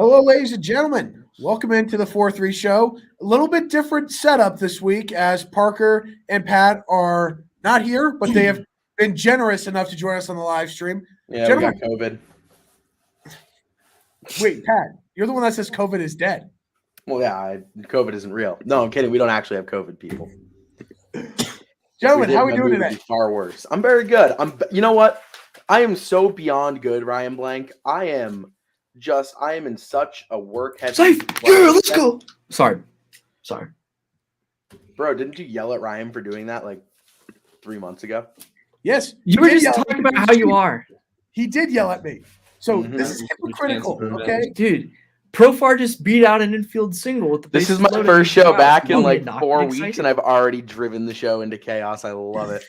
Hello, ladies and gentlemen. Welcome into the 4-3 show. A little bit different setup this week as Parker and Pat are not here, but they have been generous enough to join us on the live stream. Yeah, Gentlemen, we got COVID. wait, Pat, you're the one that says COVID is dead. Well, yeah, COVID isn't real. No, I'm kidding. We don't actually have COVID, people. Gentlemen, how are we my doing mood would today? be far worse. I'm very good. You know what? I am so beyond good, Ryan Blank. I am in such a work heavy. Safe. Yeah, let's go. Sorry. Bro, didn't you yell at Ryan for doing that like 3 months ago? Yes. You were just talking about how you are. He did yell at me. So Mhm. this is hypocritical, okay? Dude, Profar just beat out an infield single with the This is bases my loaded first and show out. back in Don't like get knocked 4 excited. weeks, and I've already driven the show into chaos. I love it.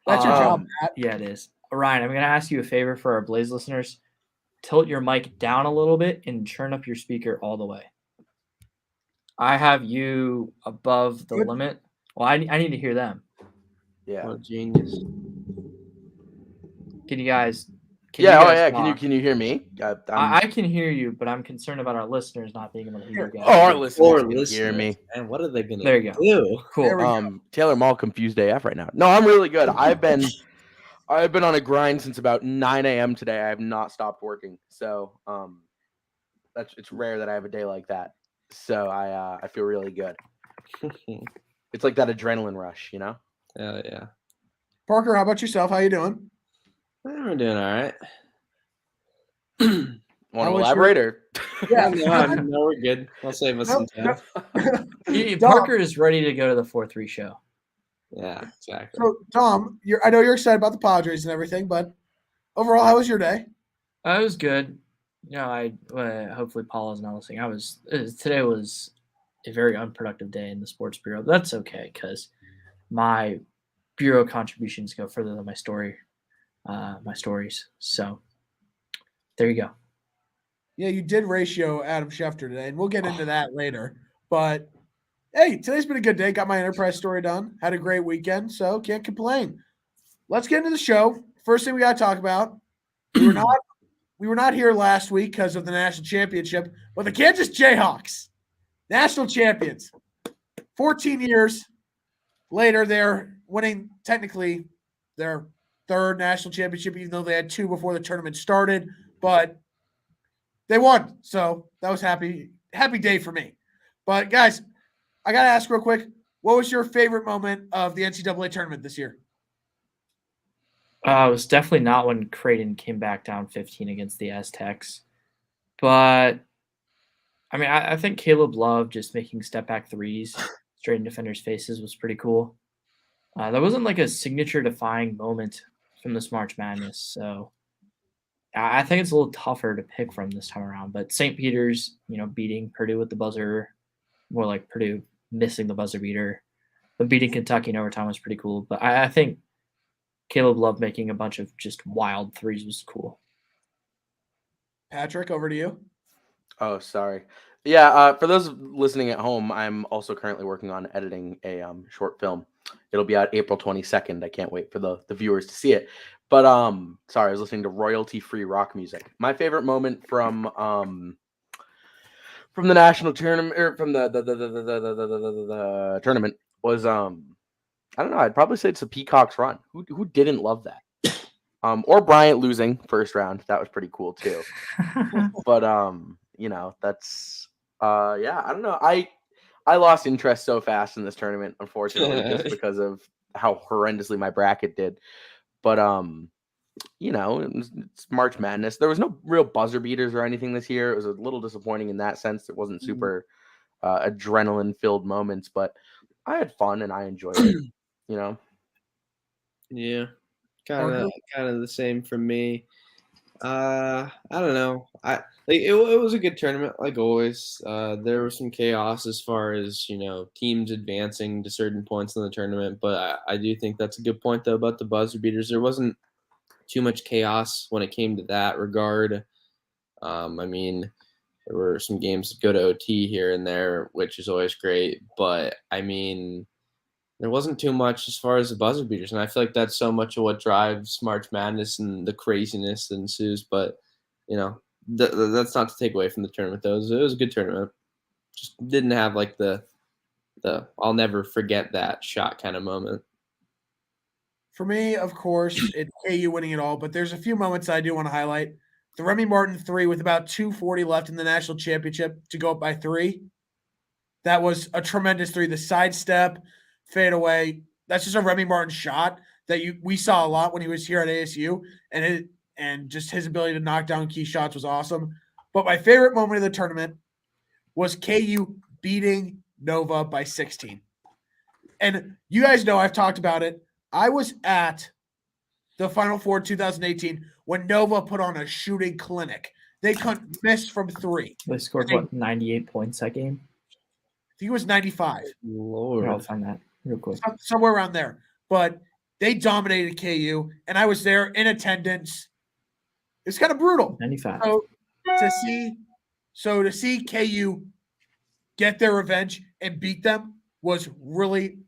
That's your job, Pat. Yeah, it is. Ryan, I'm going to ask you a favor for our Blaze listeners. Tilt your mic down a little bit and turn up your speaker all the way. I have you above the Good. limit. Well, I need to hear them. Yeah. Oh, genius. Can you guys? Can you hear me? I can hear you, but I'm concerned about our listeners not being able to hear you guys. Our listeners Or can hear listeners. me. And what are they gonna There you go. do? Cool. There we go. Taylor Mall confused AF right now. No, I'm really good. I've been on a grind since about 9 a.m. today. I have not stopped working. So it's rare that I have a day like that. So I feel really good. It's like that adrenaline rush, you know? Hell yeah. Parker, how about yourself? How you doing? We're doing all right. Want How to was elaborate or? Yeah. No, we're good. I'll save us some time. Dom, Parker is ready to go to the 4-3 show. Yeah, exactly. So, Tom, I know you're excited about the Padres and everything, but overall, how was your day? It was good. You know, hopefully Paul is not listening. Today was a very unproductive day in the sports bureau. That's okay because my bureau contributions go further than my stories. So there you go. Yeah, you did ratio Adam Schefter today, and we'll get into that later. But hey, today's been a good day. Got my enterprise story done. Had a great weekend, so can't complain. Let's get into the show. First thing we got to talk about: we were not here last week because of the national championship, but the Kansas Jayhawks, national champions, 14 years later, they're winning technically their third national championship, even though they had two before the tournament started. But they won, so that was happy day for me. But guys, I gotta ask real quick: what was your favorite moment of the NCAA tournament this year? It was definitely not when Creighton came back down 15 against the Aztecs, but I mean, I think Caleb Love just making step back threes straight in defenders' faces was pretty cool. That wasn't like a signature defying moment from this March Madness, so I think it's a little tougher to pick from this time around. But St. Peter's, beating Purdue with the buzzer, more like Purdue missing the buzzer beater, but beating Kentucky in overtime was pretty cool. But I think Caleb Love making a bunch of just wild threes was cool. Patrick, over to you. Oh, sorry. Yeah, for those listening at home, I'm also currently working on editing a short film. It'll be out April 22nd. I can't wait for the viewers to see it. But sorry, I was listening to royalty-free rock music. My favorite moment from the national tournament or from the tournament was I don't know. I'd probably say it's the Peacocks run. Who didn't love that? Or Bryant losing first round. That was pretty cool too. But that's yeah, I don't know. I lost interest so fast in this tournament, unfortunately, just because of how horrendously my bracket did. But it's March Madness. There was no real buzzer beaters or anything this year. It was a little disappointing in that sense. It wasn't super adrenaline filled moments, but I had fun and I enjoyed it. Yeah, kind of the same for me. I don't know. It was a good tournament, like always. There was some chaos as far as teams advancing to certain points in the tournament, but I do think that's a good point though about the buzzer beaters. There wasn't too much chaos when it came to that regard. I mean, there were some games that go to OT here and there, which is always great, but I mean, there wasn't too much as far as the buzzer beaters, and I feel like that's so much of what drives March Madness and the craziness that ensues. But that's not to take away from the tournament, though. It was a good tournament. Just didn't have like the I'll never forget that shot kind of moment. For me, of course, it's KU winning it all, but there's a few moments I do want to highlight. The Remy Martin 3 with about 2:40 left in the national championship to go up by 3. That was a tremendous 3. The sidestep, fade away. That's just a Remy Martin shot that we saw a lot when he was here at ASU, and just his ability to knock down key shots was awesome. But my favorite moment of the tournament was KU beating Nova by 16. And you guys know I've talked about it. I was at the Final Four 2018 when Nova put on a shooting clinic. They couldn't miss from 3. They scored, 98 points that game? I think it was 95. Lord. I'll find that real quick. Somewhere around there. But they dominated KU, and I was there in attendance. It's kind of brutal. 95. So to see KU get their revenge and beat them was really,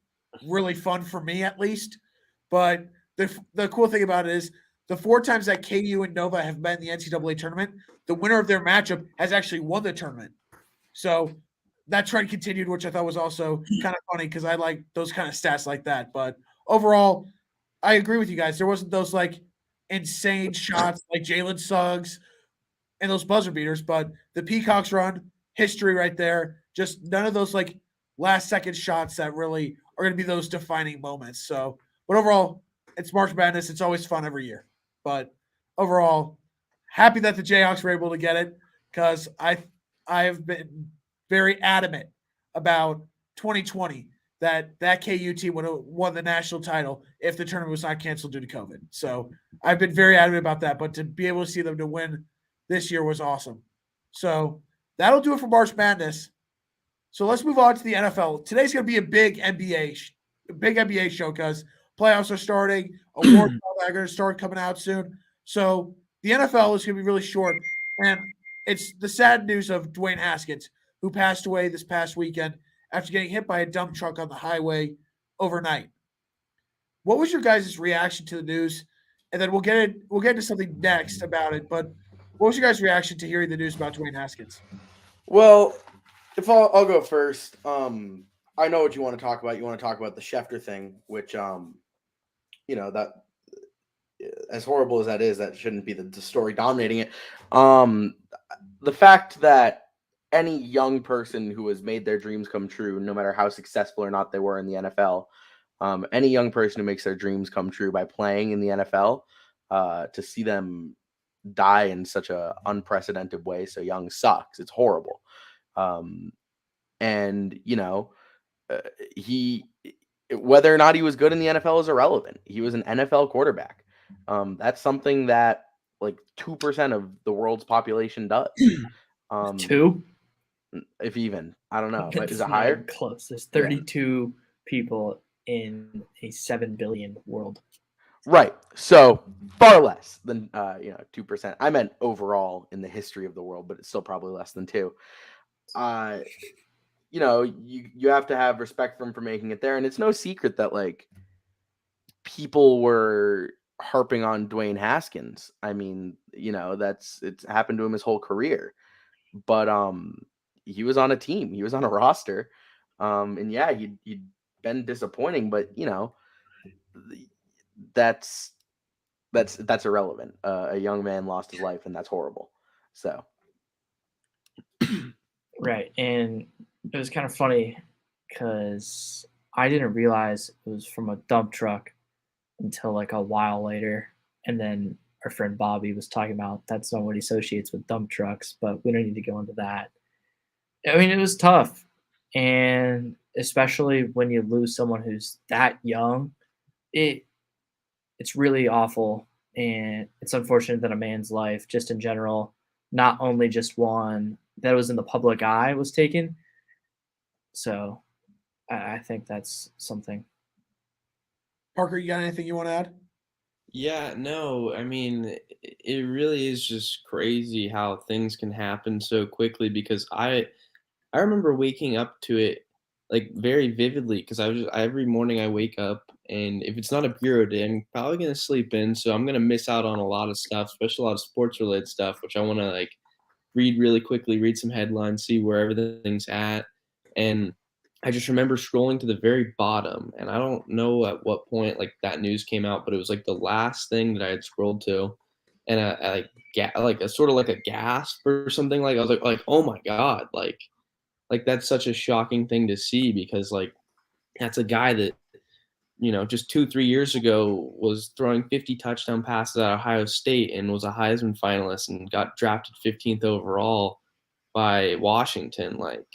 really fun for me, at least. But the cool thing about it is the 4 times that KU and Nova have met in the NCAA tournament, the winner of their matchup has actually won the tournament. So that trend continued, which I thought was also kind of funny because I like those kind of stats like that. But overall, I agree with you guys. There wasn't those like insane shots like Jalen Suggs and those buzzer beaters, but the Peacocks run, history right there. Just none of those like last second shots that really are going to be those defining moments. So, but overall, it's March Madness. It's always fun every year. But overall, happy that the Jayhawks were able to get it because I've been very adamant about 2020 that KU team would have won the national title if the tournament was not canceled due to COVID. So I've been very adamant about that. But to be able to see them to win this year was awesome. So that'll do it for March Madness. So let's move on to the NFL. Today's going to be a big NBA show because playoffs are starting. Awards are going to start coming out soon. So the NFL is going to be really short. And it's the sad news of Dwayne Haskins, who passed away this past weekend after getting hit by a dump truck on the highway overnight. What was your guys' reaction to the news? And then we'll get into something next about it. But what was your guys' reaction to hearing the news about Dwayne Haskins? Well, if I'll go first. I know what you want to talk about. You want to talk about the Schefter thing, which that as horrible as that is, that shouldn't be the story dominating it. The fact that any young person who has made their dreams come true, no matter how successful or not they were in the NFL, any young person who makes their dreams come true by playing in the NFL, to see them die in such a unprecedented way so young sucks. It's horrible. And he, whether or not he was good in the NFL is irrelevant. He was an NFL quarterback. That's something that like 2% of the world's population does. 2? If even, I don't know. It's Is it higher? Close. There's 32 people in a 7 billion world. Right. So far less than 2%. I meant overall in the history of the world, but it's still probably less than 2. You have to have respect for him for making it there, and it's no secret that like people were harping on Dwayne Haskins. I mean, it's happened to him his whole career. But he was on a team, he was on a roster. And yeah, he'd been disappointing, but that's irrelevant. A young man lost his life, and that's horrible. So right. And it was kind of funny because I didn't realize it was from a dump truck until like a while later. And then our friend Bobby was talking about that's not what he associates with dump trucks, but we don't need to go into that. I mean, it was tough. And especially when you lose someone who's that young, it's really awful. And it's unfortunate that a man's life, just in general, not only just one that was in the public eye, was taken. So I think that's something. Parker, you got anything you want to add? Yeah, no, I mean, it really is just crazy how things can happen so quickly because I remember waking up to it like very vividly because every morning I wake up and if it's not a bureau day, I'm probably going to sleep in. So I'm going to miss out on a lot of stuff, especially a lot of sports related stuff, which I want to like read really quickly, read some headlines, see where everything's at. And I just remember scrolling to the very bottom, and I don't know at what point like that news came out, but it was like the last thing that I had scrolled to, and I like a sort of like a gasp or something. Like I was like oh my god, like that's such a shocking thing to see, because like that's a guy that, just 2-3 years ago was throwing 50 touchdown passes at Ohio State and was a Heisman finalist and got drafted 15th overall by Washington. Like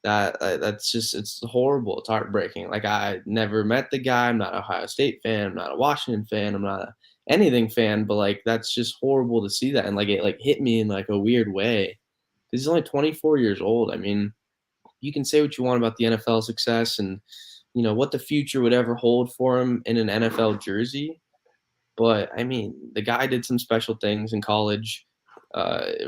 that's just, it's horrible. It's heartbreaking. Like I never met the guy. I'm not an Ohio State fan. I'm not a Washington fan. I'm not a anything fan. But like that's just horrible to see that, and like it like hit me in like a weird way. He's only 24 years old. I mean, you can say what you want about the NFL success and what the future would ever hold for him in an NFL jersey, but I mean, the guy did some special things in college.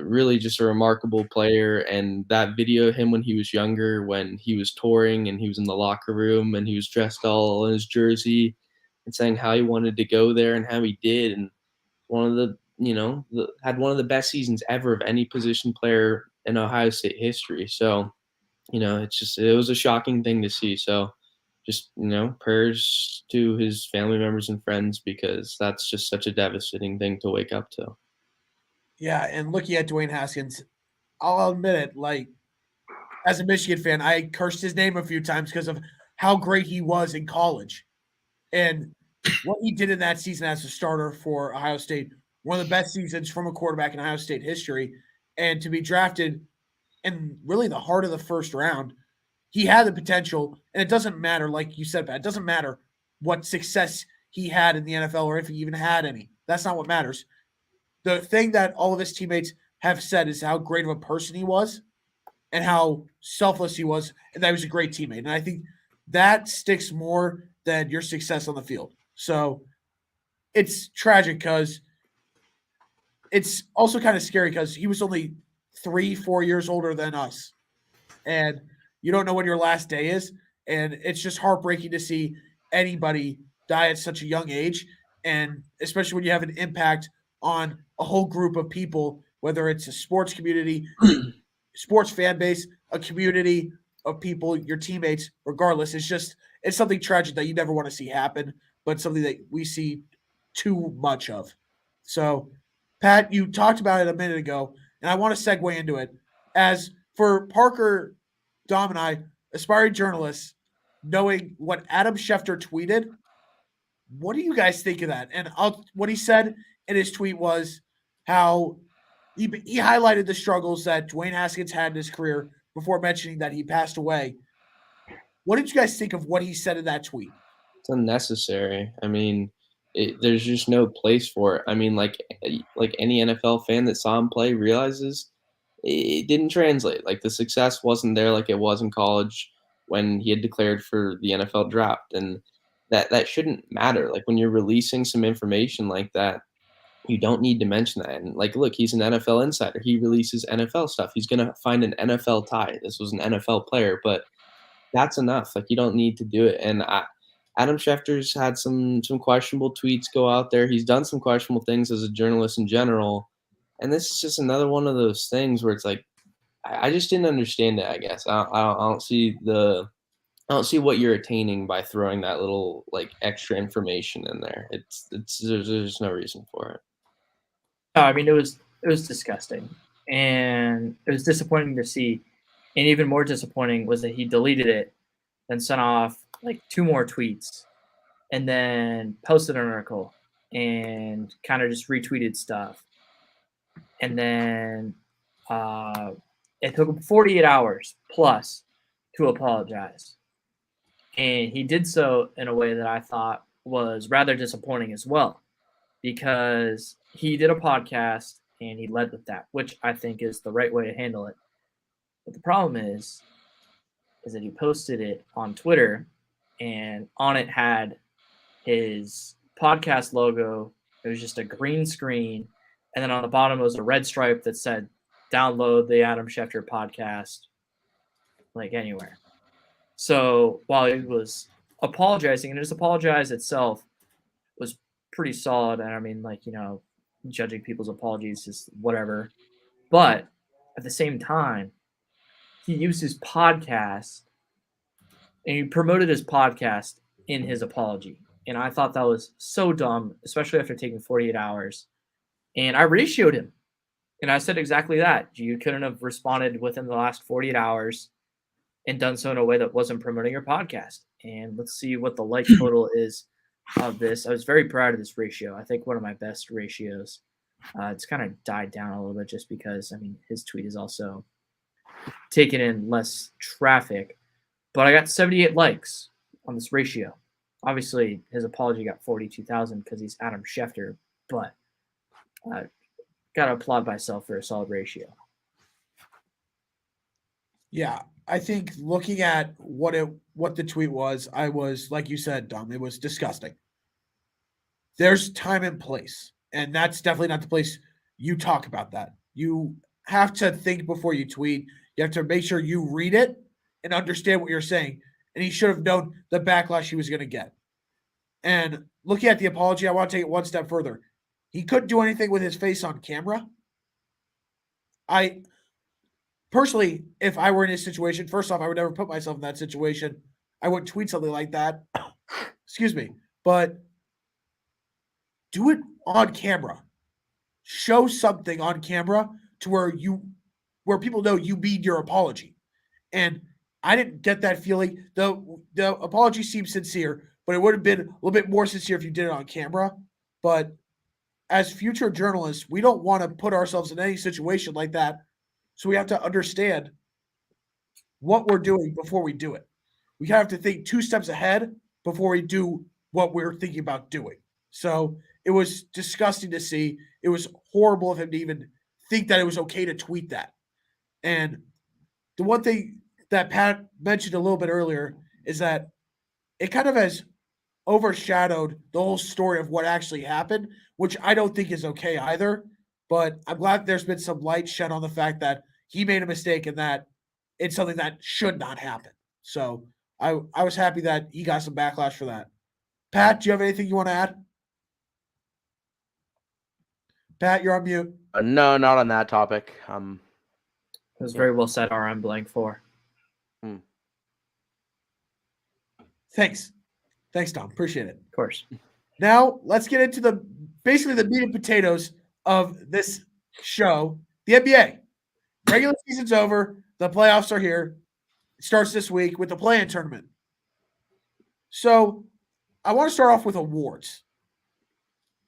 Really, just a remarkable player. And that video of him when he was younger, when he was touring and he was in the locker room and he was dressed all in his jersey and saying how he wanted to go there and how he did, and one of the had one of the best seasons ever of any position player in Ohio State history. So it was a shocking thing to see. So just, prayers to his family members and friends, because that's just such a devastating thing to wake up to. Yeah, and looking at Dwayne Haskins, I'll admit it, like, as a Michigan fan, I cursed his name a few times because of how great he was in college. And what he did in that season as a starter for Ohio State, one of the best seasons from a quarterback in Ohio State history, and to be drafted in really the heart of the first round, he had the potential, and it doesn't matter, like you said, Pat, it doesn't matter what success he had in the NFL or if he even had any. That's not what matters. The thing that all of his teammates have said is how great of a person he was and how selfless he was, and that he was a great teammate. And I think that sticks more than your success on the field. So it's tragic because it's also kind of scary because he was only 3-4 years older than us. And you don't know when your last day is. And it's just heartbreaking to see anybody die at such a young age. And especially when you have an impact on a whole group of people, whether it's a sports community, sports fan base, a community of people, your teammates, regardless. It's something tragic that you never want to see happen, but something that we see too much of. So, Pat, you talked about it a minute ago, and I want to segue into it. As for Parker, Dom, and I, aspiring journalists, knowing what Adam Schefter tweeted, what do you guys think of that? And what he said in his tweet was how he highlighted the struggles that Dwayne Haskins had in his career before mentioning that he passed away. What did you guys think of what he said in that tweet? It's unnecessary. I mean, there's just no place for it. I mean, like any NFL fan that saw him play realizes it didn't translate. Like the success wasn't there like it was in college when he had declared for the NFL draft, and that shouldn't matter. Like when you're releasing some information like that, you don't need to mention that. And like, look, he's an NFL insider. He releases NFL stuff. He's gonna find an NFL tie. This was an NFL player, but that's enough. Like you don't need to do it. And Adam Schefter's had some questionable tweets go out there. He's done some questionable things as a journalist in general. And this is just another one of those things where it's like, I just didn't understand it. I guess I don't see what you're attaining by throwing that little like extra information in there. There's no reason for it. No, I mean it was disgusting, and it was disappointing to see. And even more disappointing was that he deleted it, then sent off like 2 more tweets, and then posted an article and kind of just retweeted stuff. And then it took him 48 hours plus to apologize. And he did so in a way that I thought was rather disappointing as well, because he did a podcast and he led with that, which I think is the right way to handle it. But the problem is that he posted it on Twitter, and on it had his podcast logo. It was just a green screen. And then on the bottom was a red stripe that said, download the Adam Schefter podcast, like anywhere. So while he was apologizing, and his apologize itself was pretty solid. And I mean, like, judging people's apologies is whatever. But at the same time, he used his podcast and he promoted his podcast in his apology. And I thought that was so dumb, especially after taking 48 hours. And I ratioed him. And I said exactly that. You couldn't have responded within the last 48 hours and done so in a way that wasn't promoting your podcast. And let's see what the like total is of this. I was very proud of this ratio. I think one of my best ratios. It's kind of died down a little bit just because, I mean, his tweet is also taken in less traffic. But I got 78 likes on this ratio. Obviously, his apology got 42,000 because he's Adam Schefter, but got to applaud myself for a solid ratio. Yeah, I think looking at what the tweet was, I was, like you said, Dom, it was disgusting. There's time and place, and that's definitely not the place you talk about that. You have to think before you tweet. You have to make sure you read it and understand what you're saying. And he should have known the backlash he was going to get. And looking at the apology, I want to take it one step further. He couldn't do anything with his face on camera. I personally, if I were in his situation, first off, I would never put myself in that situation. I wouldn't tweet something like that. Excuse me. But do it on camera. Show something on camera to where people know you mean your apology. And I didn't get that feeling. The apology seemed sincere, but it would have been a little bit more sincere if you did it on camera. But as future journalists, we don't want to put ourselves in any situation like that. So we have to understand what we're doing before we do it. We have to think 2 steps ahead before we do what we're thinking about doing. So it was disgusting to see. It was horrible of him to even think that it was okay to tweet that. And the one thing that Pat mentioned a little bit earlier is that it kind of has overshadowed the whole story of what actually happened, which I don't think is okay either. But I'm glad there's been some light shed on the fact that he made a mistake and that it's something that should not happen. So I was happy that he got some backlash for that. Pat, do you have anything you want to add? Pat, you're on mute. No, not on that topic. It was very well said, RM blank 4. Thanks, Tom. Appreciate it. Of course. Now let's get into basically the meat and potatoes of this show, the NBA. Regular season's over. The playoffs are here. It starts this week with the play-in tournament. So I want to start off with awards.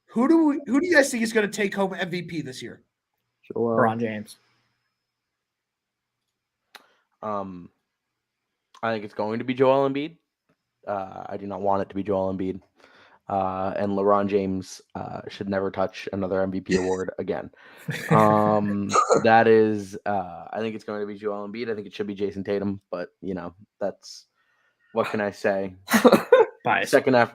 Who do you guys think is going to take home MVP this year? LeBron James. I think it's going to be Joel Embiid. I do not want it to be Joel Embiid. And LeBron James should never touch another MVP award again. That is, I think it's going to be Joel Embiid. I think it should be Jason Tatum, but that's what can I say? Bias. Second half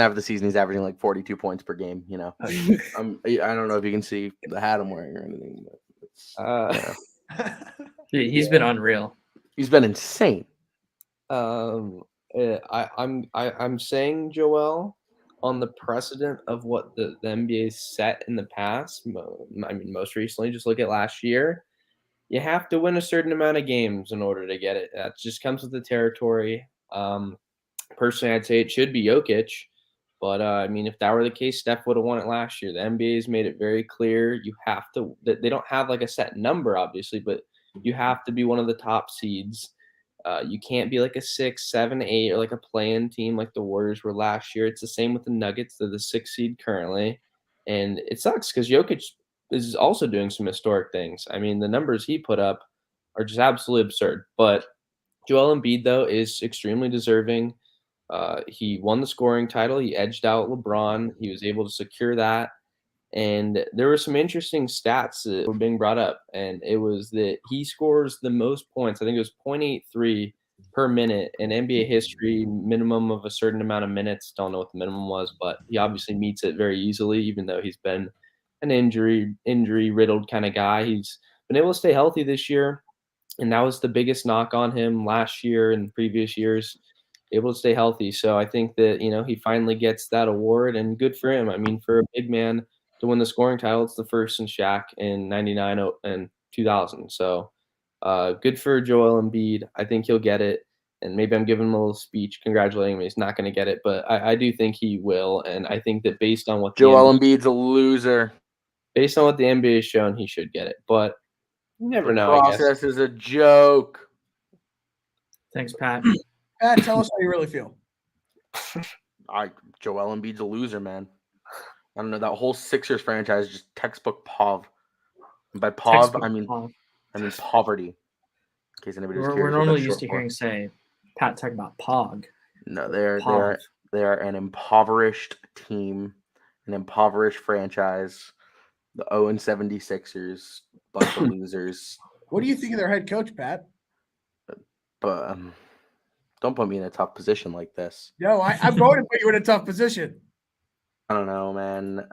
of the season, he's averaging like 42 points per game. I don't know if you can see the hat I'm wearing or anything, but He's been unreal. He's been insane. I'm saying Joel on the precedent of what the NBA set in the past. I mean, most recently, just look at last year. You have to win a certain amount of games in order to get it. That just comes with the territory. Personally, I'd say it should be Jokic. But, I mean, if that were the case, Steph would have won it last year. The NBA's made it very clear you have to – they don't have like a set number, obviously, but you have to be one of the top seeds. You can't be like a 6, 7, 8 or like a play-in team like the Warriors were last year. It's the same with the Nuggets. They're the 6th seed currently. And it sucks because Jokic is also doing some historic things. I mean, the numbers he put up are just absolutely absurd. But Joel Embiid, though, is extremely deserving. He won the scoring title. He edged out LeBron. He was able to secure that. And there were some interesting stats that were being brought up, and it was that he scores the most points. I think it was 0.83 per minute in NBA history, minimum of a certain amount of minutes. Don't know what the minimum was, but he obviously meets it very easily, even though he's been an injury-riddled kind of guy. He's been able to stay healthy this year, and that was the biggest knock on him last year and previous years, able to stay healthy. So I think that, he finally gets that award, and good for him. I mean, for a big man to win the scoring title, it's the first in Shaq in 99 and 2000. So good for Joel Embiid. I think he'll get it. And maybe I'm giving him a little speech congratulating him. He's not going to get it, but I do think he will. And I think that based on what Joel Embiid's a loser. based on what the NBA has shown, he should get it. But you never know, I guess. Process is a joke. Thanks, Pat. Pat, tell us how you really feel. Joel Embiid's a loser, man. I don't know. That whole Sixers franchise is just textbook POV. And by POV, Textbook I mean Pog. poverty. In case anybody was We're curious what normally that's used to short for. hearing say Pat talking about Pog. No, Pog. they are an impoverished team, an impoverished franchise. The 0-76ers, bunch of losers. What do you think of their head coach, Pat? But don't put me in a tough position like this. No, I'm going to put you in a tough position. I don't know, man.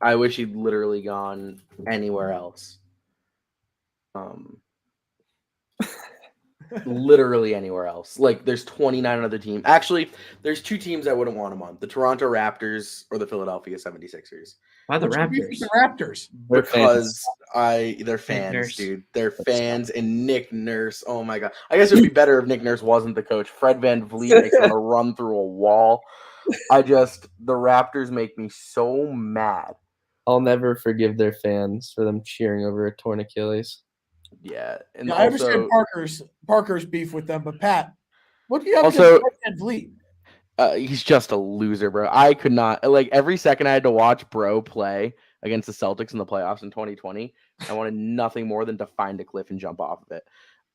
I wish he'd literally gone anywhere else. Literally anywhere else. Like, there's 29 other teams. Actually, there's two teams I wouldn't want him on: the Toronto Raptors or the Philadelphia 76ers. Why the What do you think Raptors? of the Raptors? They're Because they're Nick fans, Nurse. dude. They're fans, and Nick Nurse. Oh my god! I guess it would be better if Nick Nurse wasn't the coach. Fred VanVleet makes them run through a wall. The Raptors make me so mad. I'll never forgive their fans for them cheering over a torn Achilles. Yeah, and Yeah, I also understand Parker's beef with them, but Pat, what do you have Also- against Fred VanVleet? he's just a loser, bro. I could not every second I had to watch bro play against the Celtics in the playoffs in 2020. I wanted nothing more than to find a cliff and jump off of it.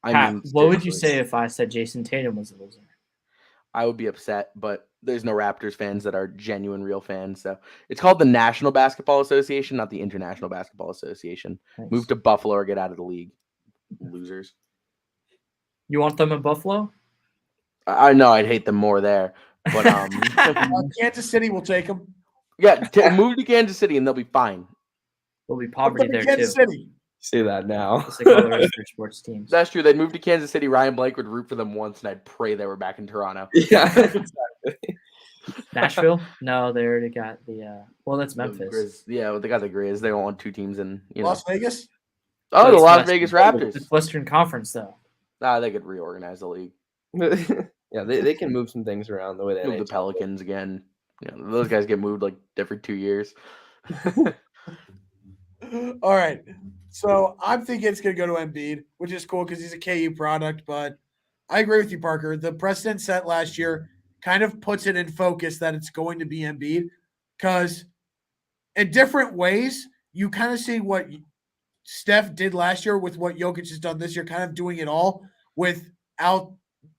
Pat, what would you seriously, say if I said Jason Tatum was a loser? I would be upset, but there's no Raptors fans that are genuine, real fans. So it's called the National Basketball Association, not the International Basketball Association. Thanks. Move to Buffalo or get out of the league, losers. You want them in Buffalo? I know I'd hate them more there, but Kansas City will take them. yeah, move to Kansas City and they'll be fine. There'll be poverty there too. Kansas City. Say that now. Just like all the rest of their sports teams. That's true. They'd move to Kansas City. Ryan Blake would root for them once, and I'd pray they were back in Toronto. Yeah, exactly. Nashville? No, they already got the. Well, that's Memphis. Yeah, they got the Grizz. They don't want two teams in. Las Vegas. Oh, the That's Las West- Vegas Raptors. It's Western Conference though. They could reorganize the league. Yeah, they can move some things around the way they Move the Pelicans again. Those guys get moved like every 2 years. All right. So I'm thinking it's going to go to Embiid, which is cool because he's a KU product. But I agree with you, Parker. The precedent set last year kind of puts it in focus that it's going to be Embiid because in different ways, you kind of see what Steph did last year with what Jokic has done this year, kind of doing it all without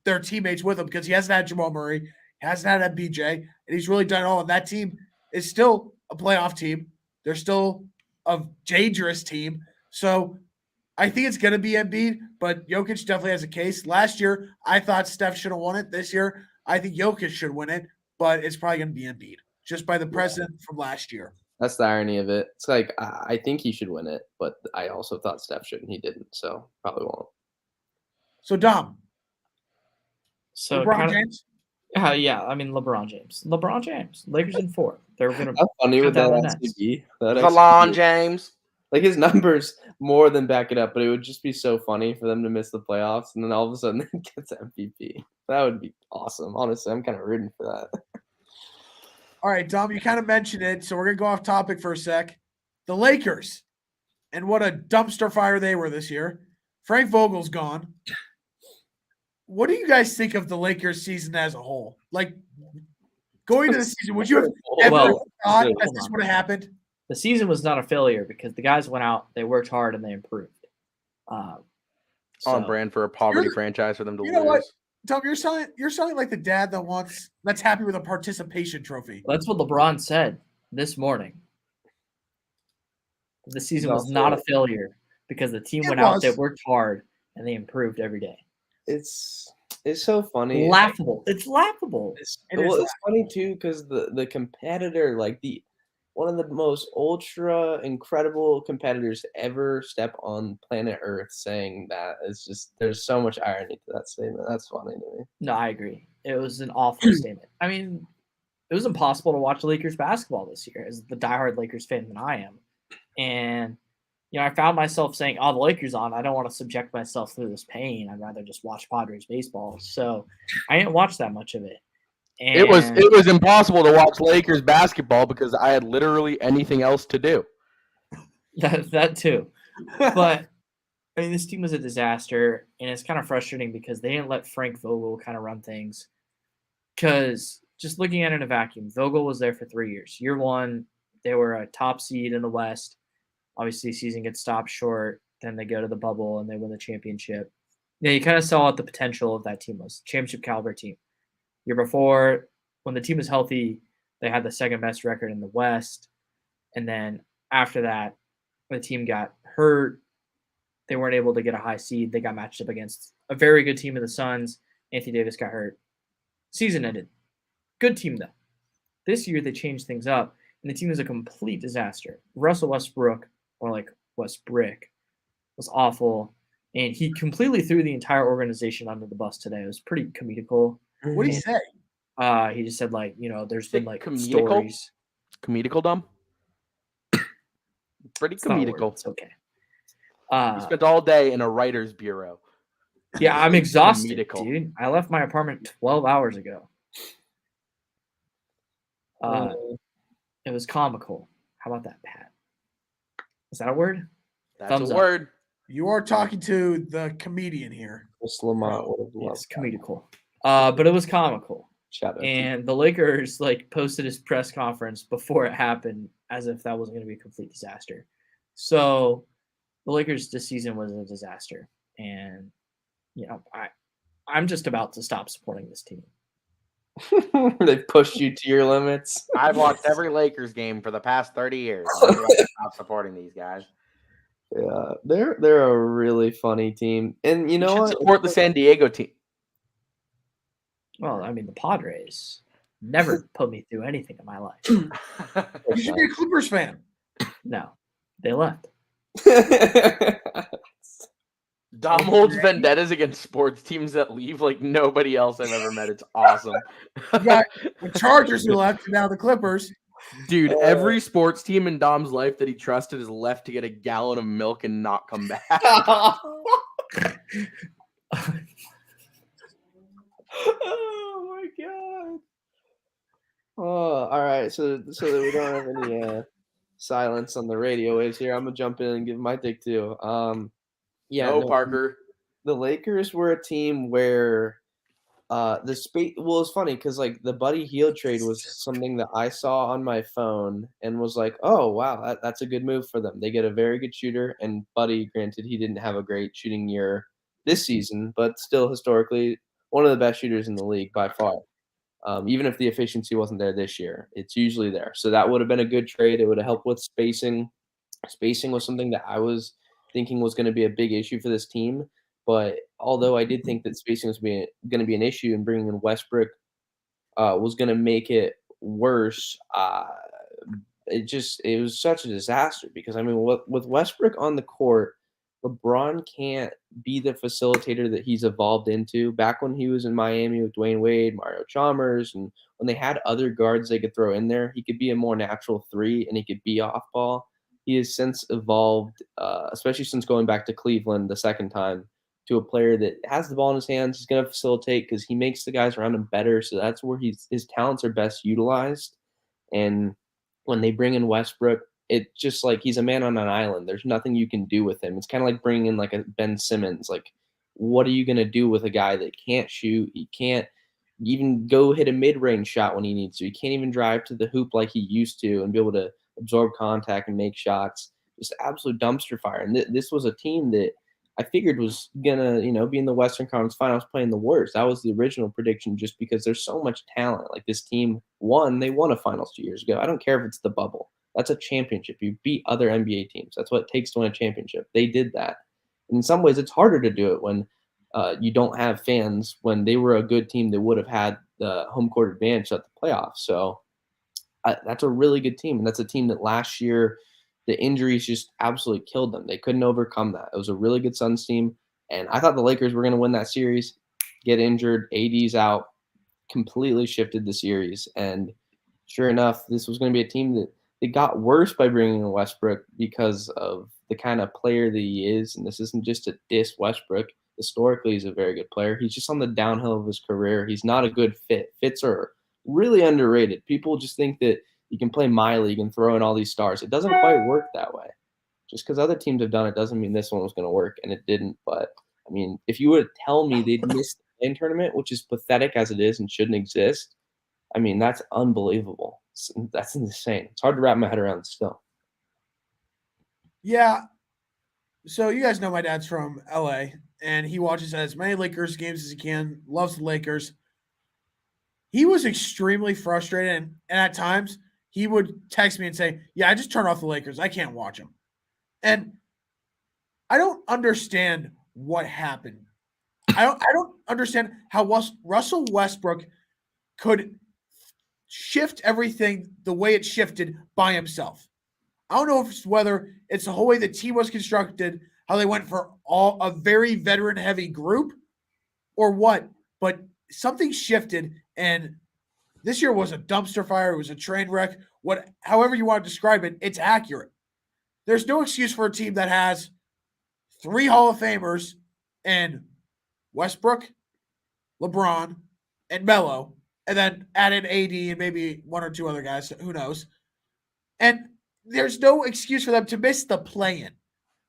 their teammates with him because he hasn't had Jamal Murray, hasn't had BJ, and he's really done it all. And that team is still a playoff team. They're still a dangerous team. So I think it's going to be Embiid, but Jokic definitely has a case. Last year, I thought Steph should have won it. This year, I think Jokic should win it, but it's probably going to be Embiid just by the precedent from last year. That's the irony of it. It's like I think he should win it, but I also thought Steph should, and he didn't, so probably won't. So, Dom, So LeBron kinda- James? yeah, I mean LeBron James. Lakers in 4. They're gonna. How funny would that Count down the actually be? That Come actually on, be- James. Like his numbers more than back it up, but it would just be so funny for them to miss the playoffs and then all of a sudden they gets MVP. That would be awesome. Honestly, I'm kind of rooting for that. All right, Dom, you kind of mentioned it, so we're going to go off topic for a sec. The Lakers, and what a dumpster fire they were this year. Frank Vogel's gone. What do you guys think of the Lakers season as a whole? Like, going into the season, would you have ever Well, thought so that hold this on. would have happened? The season was not a failure because the guys went out, they worked hard, and they improved. On So- brand for a poverty You're- franchise for them to you lose. know what? Tom, you're sounding like the dad that's happy with a participation trophy. That's what LeBron said this morning. The season was not a failure because the team It went out, they was. worked hard, and they improved every day. It's so funny. Laughable. It's laughable. It's, It is well, it's funny too because the competitor, like one of the most ultra incredible competitors to ever step on planet Earth, saying that it's just there's so much irony to that statement. That's funny to me. No, I agree. It was an awful statement. I mean, it was impossible to watch Lakers basketball this year as the diehard Lakers fan that I am. And, I found myself saying, "Oh, the Lakers on. I don't want to subject myself through this pain. I'd rather just watch Padres baseball." So I didn't watch that much of it. And It was impossible to watch Lakers basketball because I had literally anything else to do. that too. But I mean, this team was a disaster, and it's kind of frustrating because they didn't let Frank Vogel kind of run things. Because just looking at it in a vacuum, Vogel was there for 3 years. Year one, they were a top seed in the West. Obviously, season gets stopped short. Then they go to the bubble and they win the championship. Yeah, you kind of saw what the potential of that team was. Championship caliber team. Year before, when the team was healthy, they had the second best record in the West. And then after that, the team got hurt. They weren't able to get a high seed. They got matched up against a very good team of the Suns. Anthony Davis got hurt. Season ended. Good team, though. This year, they changed things up, and the team is a complete disaster. Russell Westbrook, or like Westbrick, was awful, and he completely threw the entire organization under the bus today. It was pretty comedical. What did he say? He just said, like, there's been, like, Comedical? stories. Comedical dumb? Pretty It's not a word. comedical. It's okay. We spent all day in a writer's bureau. Yeah, I'm exhausted, Comedical. dude. I left my apartment 12 hours ago. It was comical. How about that, Pat? Is that a word? That's Thumbs a up. word. You are talking to the comedian here. Chris Lamont would have loved It's that. comedical. But it was comical. Shout out to And the Lakers posted his press conference before it happened as if that was going to be a complete disaster. So the Lakers this season was a disaster. And, I'm just about to stop supporting this team. They pushed you to your limits. I've watched every Lakers game for the past 30 years. I'm not supporting these guys. Yeah, they're a really funny team, and you You know should what? support the San Diego team. Well, I mean, the Padres never put me through anything in my life. You should be a Clippers fan. No, they left. Dom holds vendettas against sports teams that leave like nobody else I've ever met. It's awesome. You got the Chargers who left, and now the Clippers. Dude, every sports team in Dom's life that he trusted is left to get a gallon of milk and not come back. Oh my god! Oh, all right. So that we don't have any silence on the radio waves here, I'm gonna jump in and give my take too. No, Parker. The Lakers were a team where the space. Well, it's funny because the Buddy Hield trade was something that I saw on my phone and was like, oh wow, that's a good move for them. They get a very good shooter, and Buddy, granted, he didn't have a great shooting year this season, but still historically one of the best shooters in the league by far. Even if the efficiency wasn't there this year, it's usually there. So that would have been a good trade. It would have helped with spacing. Spacing was something that I was thinking was going to be a big issue for this team. But although I did think that spacing was going to be an issue and bringing in Westbrook was going to make it worse, it was such a disaster because, I mean, with Westbrook on the court, LeBron can't be the facilitator that he's evolved into. Back when he was in Miami with Dwayne Wade, Mario Chalmers, and when they had other guards they could throw in there, he could be a more natural three and he could be off ball. He has since evolved, especially since going back to Cleveland the second time, to a player that has the ball in his hands. He's going to facilitate because he makes the guys around him better. So that's where his talents are best utilized. And when they bring in Westbrook, it's just like he's a man on an island. There's nothing you can do with him. It's kind of like bringing in like a Ben Simmons. Like, what are you going to do with a guy that can't shoot? He can't even go hit a mid-range shot when he needs to. He can't even drive to the hoop like he used to and be able to absorb contact and make shots. Just absolute dumpster fire. And this was a team that I figured was gonna, be in the Western Conference Finals playing the worst. That was the original prediction, just because there's so much talent. Like, this team they won a finals 2 years ago. I don't care if it's the bubble. That's a championship. You beat other NBA teams. That's what it takes to win a championship. They did that. And in some ways, it's harder to do it when you don't have fans. When they were a good team, they would have had the home court advantage at the playoffs. So that's a really good team. And that's a team that last year, the injuries just absolutely killed them. They couldn't overcome that. It was a really good Suns team. And I thought the Lakers were going to win that series, get injured, AD's out, completely shifted the series. And sure enough, this was going to be a team that it got worse by bringing in Westbrook because of the kind of player that he is, and this isn't just a diss Westbrook. Historically, he's a very good player. He's just on the downhill of his career. He's not a good fit. Fits are really underrated. People just think that you can play my league and throw in all these stars. It doesn't quite work that way. Just because other teams have done it doesn't mean this one was going to work, and it didn't. But, I mean, if you were to tell me they'd missed the play-in tournament, which is pathetic as it is and shouldn't exist, I mean, that's unbelievable. That's insane. It's hard to wrap my head around still. Yeah. So you guys know my dad's from LA, and he watches as many Lakers games as he can, loves the Lakers. He was extremely frustrated, and at times he would text me and say, "Yeah, I just turned off the Lakers. I can't watch them." And I don't understand what happened. I don't understand how Russell Westbrook could shift everything the way it shifted by himself. I don't know if it's whether it's the whole way the team was constructed, how they went for a very veteran heavy group, or what, but something shifted, and this year was a dumpster fire. It was a train wreck. However you want to describe it, it's accurate. There's no excuse for a team that has 3 Hall of Famers and Westbrook, LeBron, and Melo, and then add in AD and maybe 1 or 2 other guys. Who knows? And there's no excuse for them to miss the play-in,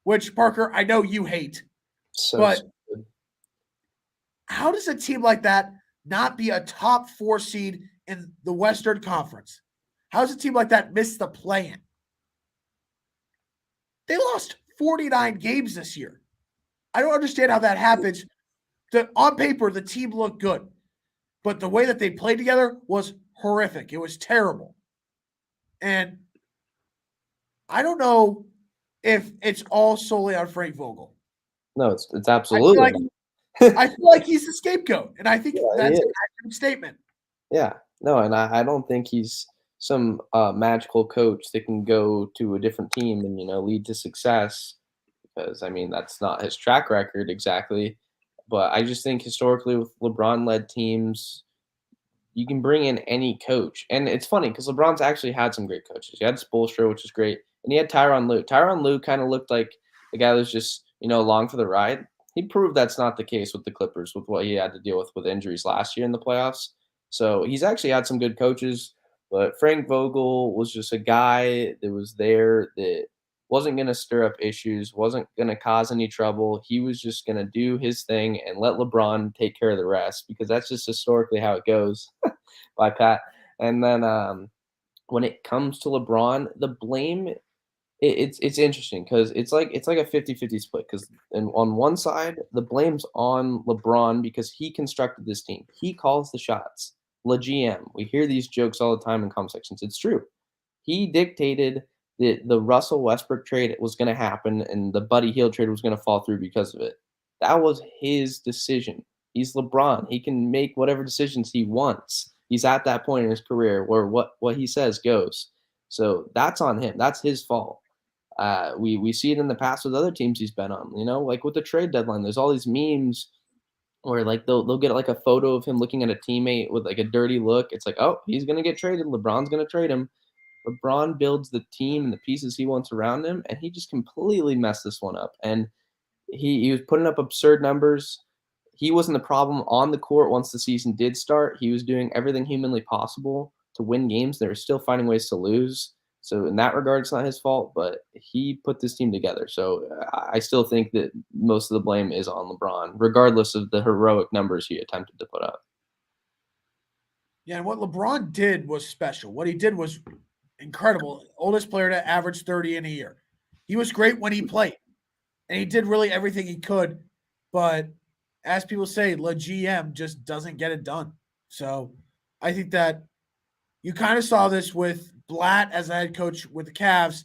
which, Parker, I know you hate. But how does a team like that not be a top 4 seed in the Western Conference? How does a team like that miss the play-in? They lost 49 games this year. I don't understand how that happens. On paper, the team looked good, but the way that they played together was horrific. It was terrible. And I don't know if it's all solely on Frank Vogel. No, it's absolutely. I feel like he's the scapegoat, and I think that's an accurate statement. Yeah, no, and I don't think he's some magical coach that can go to a different team and lead to success, because I mean that's not his track record exactly. But I just think historically with LeBron-led teams, you can bring in any coach, and it's funny because LeBron's actually had some great coaches. He had Spoelstra, which is great, and he had Tyronn Lue. Tyronn Lue kind of looked like the guy that was just along for the ride. He proved that's not the case with the Clippers, with what he had to deal with injuries last year in the playoffs. So he's actually had some good coaches, but Frank Vogel was just a guy that was there that wasn't going to stir up issues, wasn't going to cause any trouble. He was just going to do his thing and let LeBron take care of the rest, because that's just historically how it goes by Pat. And then when it comes to LeBron, the blame, it's interesting because it's like a 50-50 split, because on one side, the blame's on LeBron because he constructed this team. He calls the shots. GM. We hear these jokes all the time in comment sections. It's true. He dictated that the Russell Westbrook trade was going to happen and the Buddy Hield trade was going to fall through because of it. That was his decision. He's LeBron. He can make whatever decisions he wants. He's at that point in his career where what he says goes. So that's on him. That's his fault. We see it in the past with other teams he's been on. Like with the trade deadline, there's all these memes where like they'll get like a photo of him looking at a teammate with like a dirty look. It's like, oh, he's gonna get traded. LeBron's gonna trade him. LeBron builds the team and the pieces he wants around him, and he just completely messed this one up. And he was putting up absurd numbers. He wasn't the problem on the court once the season did start. He was doing everything humanly possible to win games. They were still finding ways to lose. So in that regard, it's not his fault, but he put this team together. So I still think that most of the blame is on LeBron, regardless of the heroic numbers he attempted to put up. Yeah, and what LeBron did was special. What he did was incredible. Oldest player to average 30 in a year. He was great when he played, and he did really everything he could. But as people say, GM just doesn't get it done. So I think that you kind of saw this with Blatt as a head coach with the Cavs.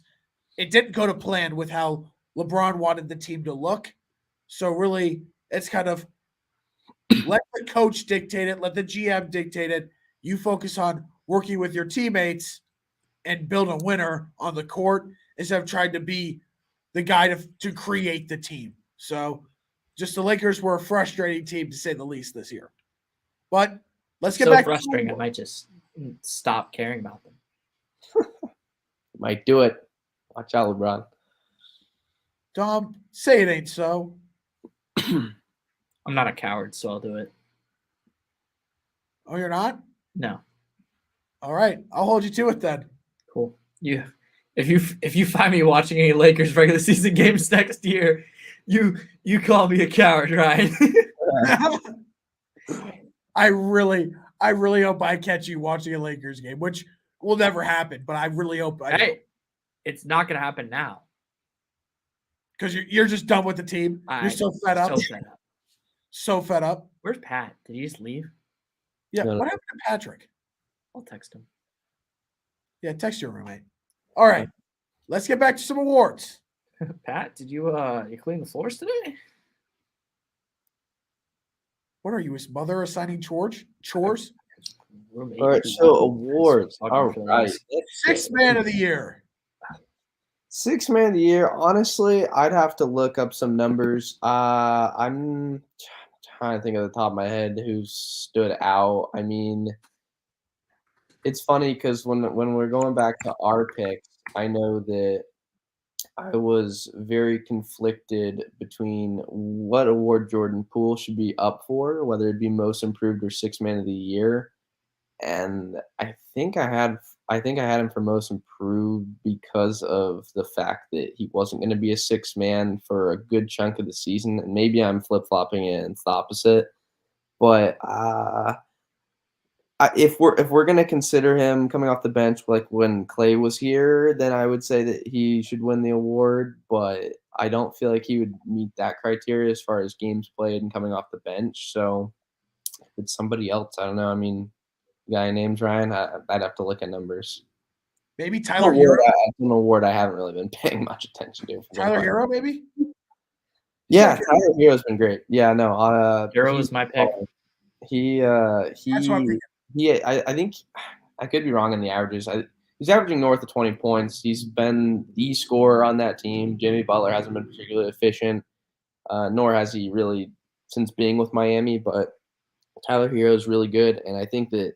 It didn't go to plan with how LeBron wanted the team to look. So really, it's kind of let the coach dictate it, let the GM dictate it. You focus on working with your teammates and build a winner on the court instead of trying to be the guy to create the team. So just the Lakers were a frustrating team, to say the least, this year. But let's get back. Frustrating. I might just stop caring about them. Might do it. Watch out, LeBron. Dom, say it ain't so. I'm not a coward, so I'll do it. Oh, you're not? No. All right. I'll hold you to it then. Cool. If you find me watching any Lakers regular season games next year, you call me a coward, Ryan. I really hope I catch you watching a Lakers game, which will never happen, but I really hope I do. Hey, it's not gonna happen now. Because you're just done with the team. You're so fed up. So fed up. Where's Pat? Did he just leave? Yeah. No. What happened to Patrick? I'll text him. Yeah, text your roommate. All right. Let's get back to some awards. Pat, did you clean the floors today? What are you, his mother assigning chores? Roommate. All right, so awards. Talking All for the right. last- Sixth man of the year. Sixth man of the year. Honestly, I'd have to look up some numbers. I'm trying to think of the top of my head who stood out. I mean, it's funny because when we're going back to our picks, I know that I was very conflicted between what award Jordan Poole should be up for, whether it be most improved or sixth man of the year. And I think I had him for most improved because of the fact that he wasn't going to be a sixth man for a good chunk of the season. And maybe I'm flip flopping it and it's the opposite. But if we're going to consider him coming off the bench like when Clay was here, then I would say that he should win the award. But I don't feel like he would meet that criteria as far as games played and coming off the bench. So if it's somebody else, I don't know. I mean, guy named Ryan, I'd have to look at numbers. Maybe Tyler Hero. That's an award I haven't really been paying much attention to. Tyler Hero, maybe? Yeah, Tyler Hero's been great. Yeah, no. Hero is my pick. That's what I'm thinking. I think I could be wrong in the averages. He's averaging north of 20 points. He's been the scorer on that team. Jimmy Butler hasn't been particularly efficient, nor has he really since being with Miami. But Tyler Hero is really good, and I think that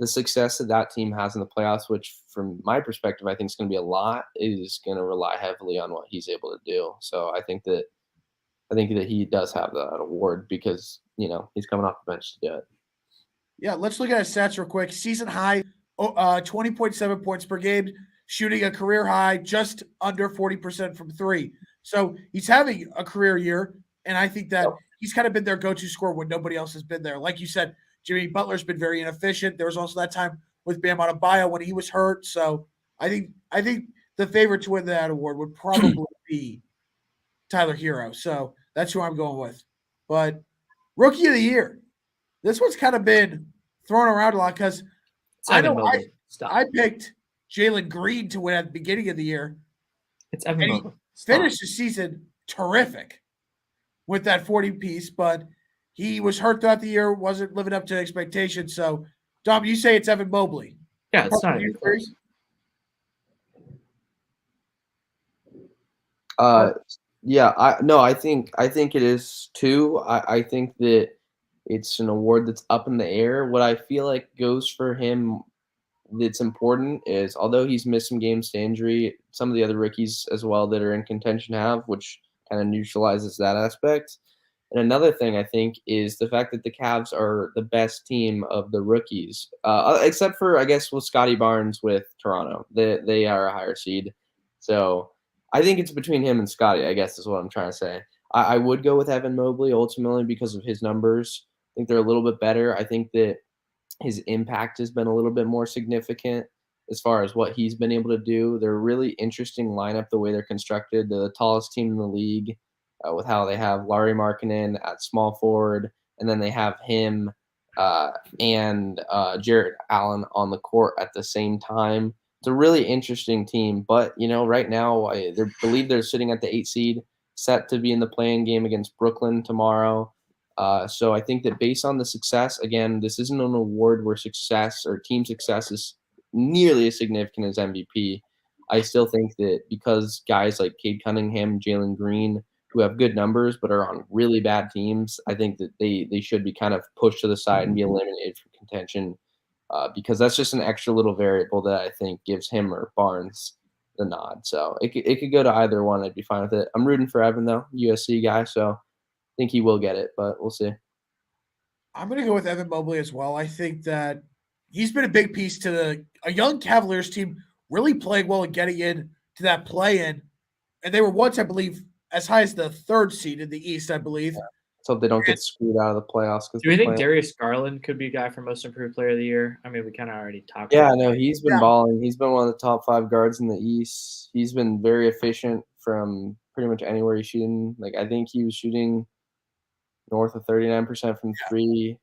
the success that team has in the playoffs, which from my perspective, I think is going to be a lot, is going to rely heavily on what he's able to do. So I think that he does have that award because, he's coming off the bench to do it. Yeah, let's look at his stats real quick. Season high, 20.7 points per game, shooting a career high just under 40% from three. So he's having a career year, and I think that he's kind of been their go-to scorer when nobody else has been there. Like you said, Jimmy Butler's been very inefficient. There was also that time with Bam Adebayo when he was hurt. So I think the favorite to win that award would probably be Tyler Hero. So that's who I'm going with. But rookie of the year, this one's kind of been thrown around a lot because I know I picked Jalen Green to win at the beginning of the year. It's Evan And he Mobley. finished the season terrific with that 40 piece, but he was hurt throughout the year, wasn't living up to expectations. So, Dom, you say it's Evan Mobley. Yeah, it's not even close. Yeah, I think it is too. I think that it's an award that's up in the air. What I feel like goes for him that's important is, although he's missed some games to injury, some of the other rookies as well that are in contention have, which kind of neutralizes that aspect. And another thing I think is the fact that the Cavs are the best team of the rookies, except for, I guess, with Scotty Barnes with Toronto. They are a higher seed. So I think it's between him and Scotty, I guess is what I'm trying to say. I would go with Evan Mobley ultimately because of his numbers. I think they're a little bit better. I think that his impact has been a little bit more significant as far as what he's been able to do. They're a really interesting lineup the way they're constructed. They're the tallest team in the league with how they have Lauri Markkanen at small forward, and then they have him and Jarrett Allen on the court at the same time. It's a really interesting team, but right now I believe they're sitting at the 8 seed, set to be in the play-in game against Brooklyn tomorrow. So I think that based on the success, again, this isn't an award where success or team success is nearly as significant as MVP. I still think that because guys like Cade Cunningham, Jalen Green, who have good numbers but are on really bad teams, I think that they should be kind of pushed to the side and be eliminated from contention because that's just an extra little variable that I think gives him or Barnes the nod. So it could go to either one. I'd be fine with it. I'm rooting for Evan though, USC guy. So I think he will get it, but we'll see. I'm going to go with Evan Mobley as well. I think that he's been a big piece to a young Cavaliers team really playing well and getting in to that play-in. And they were once, I believe, as high as the 3rd seed in the East, I believe. So they don't get screwed out of the playoffs. Do we think Darius Garland could be a guy for Most Improved Player of the Year? I mean, we kind of already talked Yeah, about no, it. he's been balling. He's been one of the top 5 guards in the East. He's been very efficient from pretty much anywhere he's shooting. Like, I think he was shooting north of 39% from 3,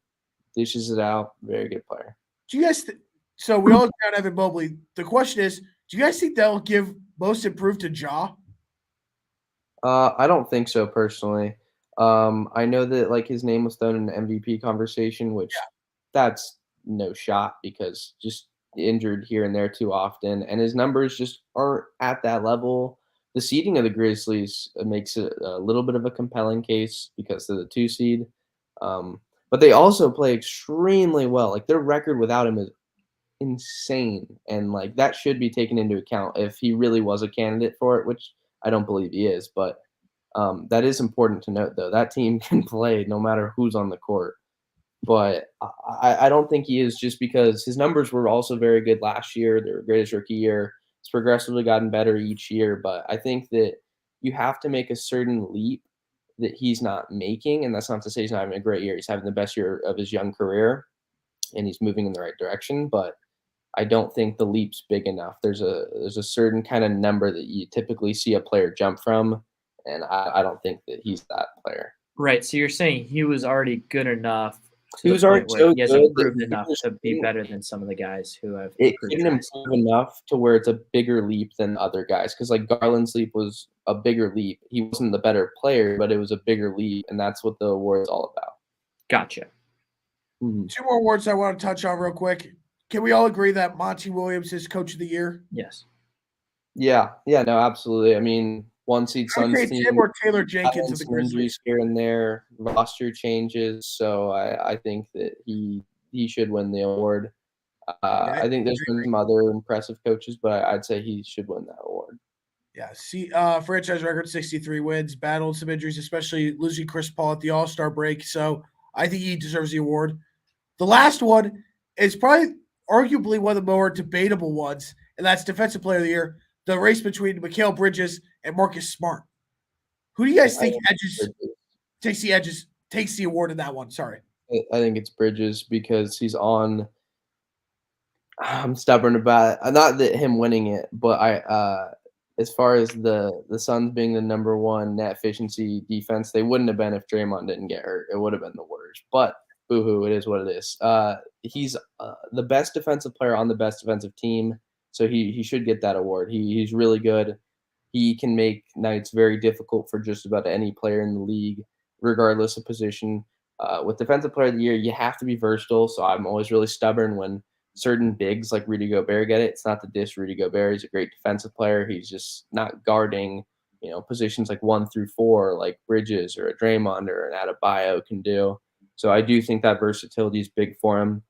dishes it out. Very good player. Do you guys so we all agree on Evan Mobley. The question is, do you guys think they'll give Most Improved to Ja? I don't think so personally. I know that like his name was thrown in the MVP conversation, which that's no shot because just injured here and there too often, and his numbers just aren't at that level. The seeding of the Grizzlies makes it a little bit of a compelling case because of the 2 seed, but they also play extremely well. Like their record without him is insane, and like that should be taken into account if he really was a candidate for it, which I don't believe he is, but that is important to note, though. That team can play no matter who's on the court. But I don't think he is just because his numbers were also very good last year. Their greatest rookie year. It's progressively gotten better each year. But I think that you have to make a certain leap that he's not making. And that's not to say he's not having a great year. He's having the best year of his young career, and he's moving in the right direction. But I don't think the leap's big enough. There's a certain kind of number that you typically see a player jump from, and I don't think that he's that player. Right. So you're saying he was already good enough. He was already so he hasn't good improved enough to be better than some of the guys who have it improved. didn't improve enough to where it's a bigger leap than other guys. Because like Garland's leap was a bigger leap. He wasn't the better player, but it was a bigger leap, and that's what the award is all about. Gotcha. Mm-hmm. 2 more awards I want to touch on real quick. Can we all agree that Monty Williams is Coach of the Year? Yes. Yeah, no, absolutely. I mean, 1 seed Suns team. Tim or Taylor Jenkins of the injuries Grizzlies here and there, roster changes, so I think that he should win the award. I think there's been some other impressive coaches, but I'd say he should win that award. Yeah, franchise record 63 wins, battled some injuries, especially losing Chris Paul at the All-Star break. So I think he deserves the award. The last one is probably arguably one of the more debatable ones, and that's Defensive Player of the Year. The race between Mikal Bridges and Marcus Smart. Who do you guys think takes the award in that one? Sorry. I think it's Bridges because he's on. I'm stubborn about it. Not that him winning it, but as far as the Suns being the number 1 net efficiency defense, they wouldn't have been if Draymond didn't get hurt. It would have been the worst. But boo-hoo, it is what it is. He's the best defensive player on the best defensive team. So he should get that award. He's really good. He can make nights very difficult for just about any player in the league, regardless of position. With Defensive Player of the Year, you have to be versatile. So I'm always really stubborn when certain bigs like Rudy Gobert get it. It's not to diss Rudy Gobert. He's a great defensive player. He's just not guarding, positions like 1 through 4, like Bridges or a Draymond or an Adebayo can do. So I do think that versatility is big for him.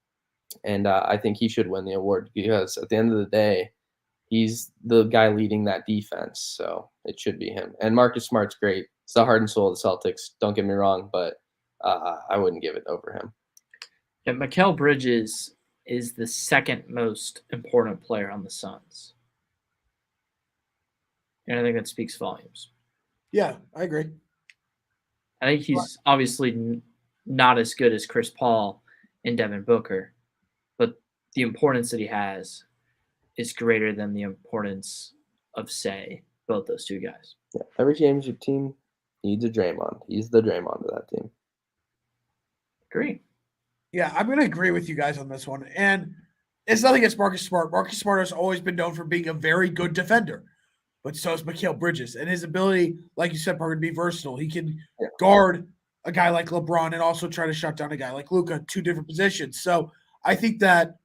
And I think he should win the award because at the end of the day, he's the guy leading that defense. So it should be him. And Marcus Smart's great. It's the heart and soul of the Celtics. Don't get me wrong, but I wouldn't give it over him. Yeah, Mikal Bridges is the second most important player on the Suns. And I think that speaks volumes. Yeah, I agree. I think he's obviously not as good as Chris Paul and Devin Booker, but the importance that he has is greater than the importance of, say, both those 2 guys. Yeah, every championship team needs a Draymond. He's the Draymond of that team. Agree. Yeah, I'm going to agree with you guys on this one. And it's nothing against Marcus Smart. Marcus Smart has always been known for being a very good defender, but so is Mikal Bridges. And his ability, like you said, Parker, to be versatile. He can guard a guy like LeBron and also try to shut down a guy like Luka, 2 different positions. So I think that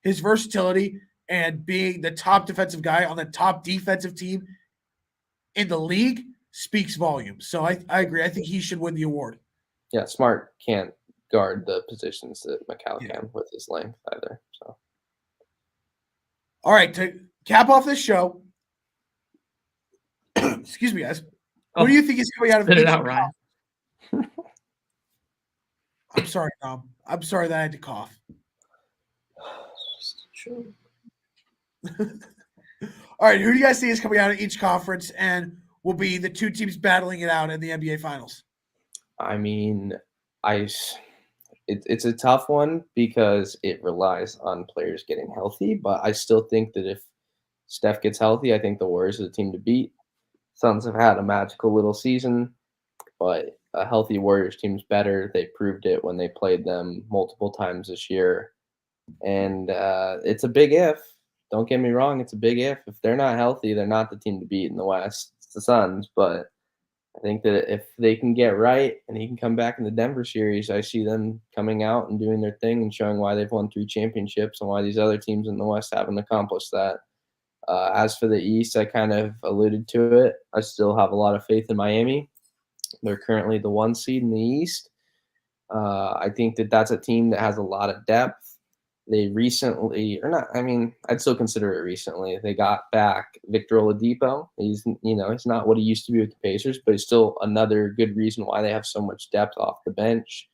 his versatility and being the top defensive guy on the top defensive team in the league speaks volumes. So I agree. I think he should win the award. Yeah, Smart can't guard the positions that Mikal can with his length either. So, all right, to cap off this show, Excuse me, guys. Oh, What do you think is coming out of spit it each out, Ryan. I'm sorry, Tom. I'm sorry that I had to cough. All right, who do you guys think is coming out of each conference and will be the two teams battling it out in the NBA Finals? I mean, it's a tough one because it relies on players getting healthy. But I still think that if Steph gets healthy, I think the Warriors are the team to beat. Suns have had a magical little season, but a healthy Warriors team's better. They proved it when they played them multiple times this year. And it's a big if. Don't get me wrong, it's a big if. If they're not healthy, they're not the team to beat in the West. It's the Suns. But I think that if they can get right and he can come back in the Denver series, I see them coming out and doing their thing and showing why they've won 3 championships and why these other teams in the West haven't accomplished that. As for the East, I kind of alluded to it. I still have a lot of faith in Miami. They're currently the 1 seed in the East. I think that that's a team that has a lot of depth. They recently, or not, I mean, I'd still consider it recently. They got back Victor Oladipo. He's not what he used to be with the Pacers, but he's still another good reason why they have so much depth off the bench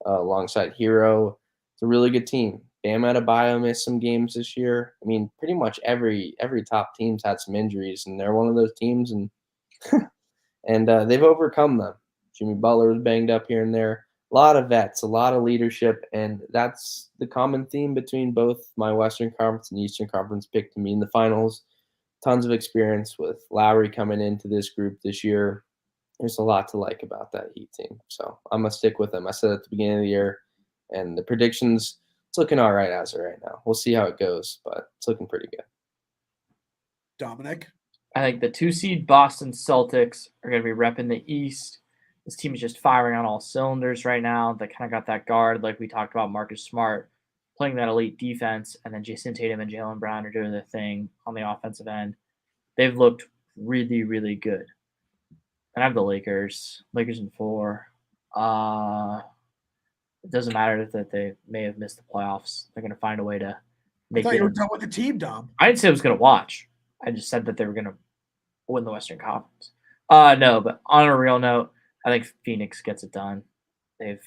alongside Hero. It's a really good team. Bam Adebayo missed some games this year. I mean, pretty much every top team's had some injuries, and they're one of those teams, and and they've overcome them. Jimmy Butler was banged up here and there. A lot of vets, a lot of leadership, and that's the common theme between both my Western Conference and Eastern Conference pick to me in the finals. Tons of experience with Lowry coming into this group this year. There's a lot to like about that Heat team. So I'm going to stick with them. I said at the beginning of the year, and the predictions, it's looking all right as of right now. We'll see how it goes, but it's looking pretty good. Dominic? I think the 2 seed Boston Celtics are going to be repping the East. This team is just firing on all cylinders right now. They kind of got that guard, like we talked about, Marcus Smart, playing that elite defense, and then Jason Tatum and Jaylen Brown are doing their thing on the offensive end. They've looked really, really good. And I have the Lakers. Lakers in 4. It doesn't matter that they may have missed the playoffs. They're going to find a way to I make thought it. you were done with the team, Dom. I didn't say I was going to watch. I just said that they were going to win the Western Conference. No, but on a real note, I think Phoenix gets it done. They've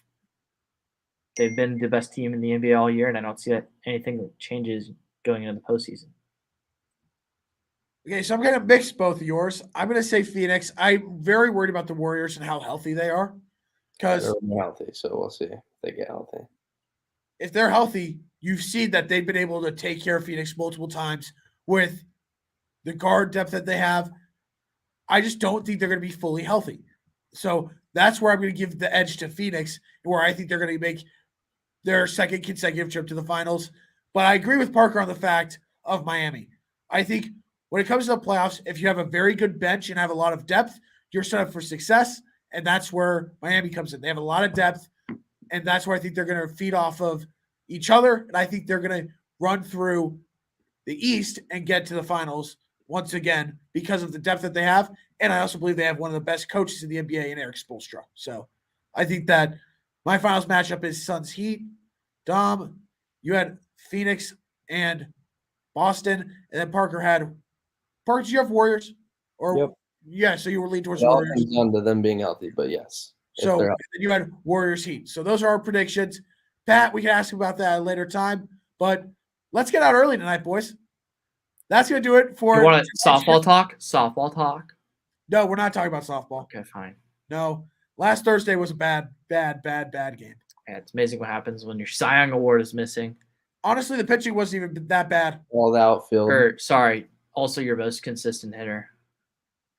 been the best team in the NBA all year, and I don't see anything that changes going into the postseason. Okay, so I'm going to mix both of yours. I'm going to say Phoenix. I'm very worried about the Warriors and how healthy they are. Because They're healthy, so we'll see if they get healthy. if they're healthy, you've seen that they've been able to take care of Phoenix multiple times with the guard depth that they have. I just don't think they're going to be fully healthy. So that's where I'm going to give the edge to Phoenix, where I think they're going to make their second consecutive trip to the finals. But I agree with Parker on the fact of Miami. I think when it comes to the playoffs, if you have a very good bench and have a lot of depth, you're set up for success. And that's where Miami comes in. They have a lot of depth, and that's where I think they're going to feed off of each other. And I think they're going to run through the East and get to the finals once again because of the depth that they have. And I also believe they have one of the best coaches in the NBA in Eric Spoelstra. So I think that my finals matchup is Suns Heat. Dom, you had Phoenix and Boston, and then Parker, did you have Warriors? Or Yep. Yeah, so you were leaning towards It all Warriors. comes down to them being healthy, but yes. So then you had Warriors Heat. So those are our predictions. Pat, we can ask about that at a later time, but let's get out early tonight, boys. That's going to do it for. You want softball talk? Softball talk? No, we're not talking about softball. Okay, fine. No. Last Thursday was a bad game. Yeah, it's amazing what happens when your Cy Young Award is missing. Honestly, the pitching wasn't even that bad. all the outfield. Also your most consistent hitter.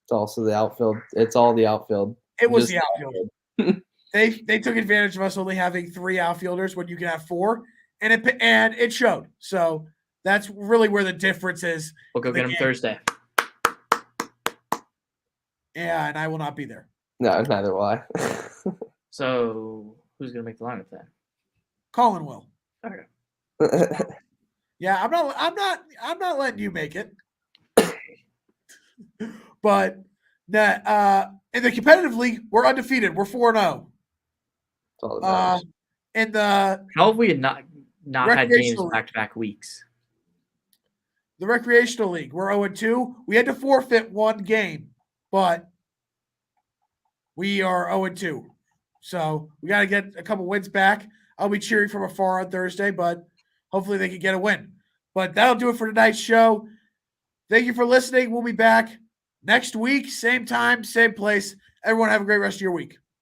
It's also the outfield. It's all the outfield. It was Just the outfield. They took advantage of us only having 3 outfielders when you can have 4, and it showed. So that's really where the difference is. We'll go get him Thursday. Yeah, and I will not be there. No, neither will I. So who's gonna make the lineup then? Colin will. Okay. Yeah, I'm not letting you make it. But in the competitive league, we're undefeated. We're 4-0. It's all that matters. In the How have we not had games Recreational- back-to-back weeks? recreational league, we're 0-2. We had to forfeit 1 game but we are 0-2. So we got to get a couple wins back. I'll be cheering from afar on Thursday, but hopefully they can get a win. But that'll do it for tonight's show. Thank you for listening. We'll be back next week, same time, same place. Everyone have a great rest of your week.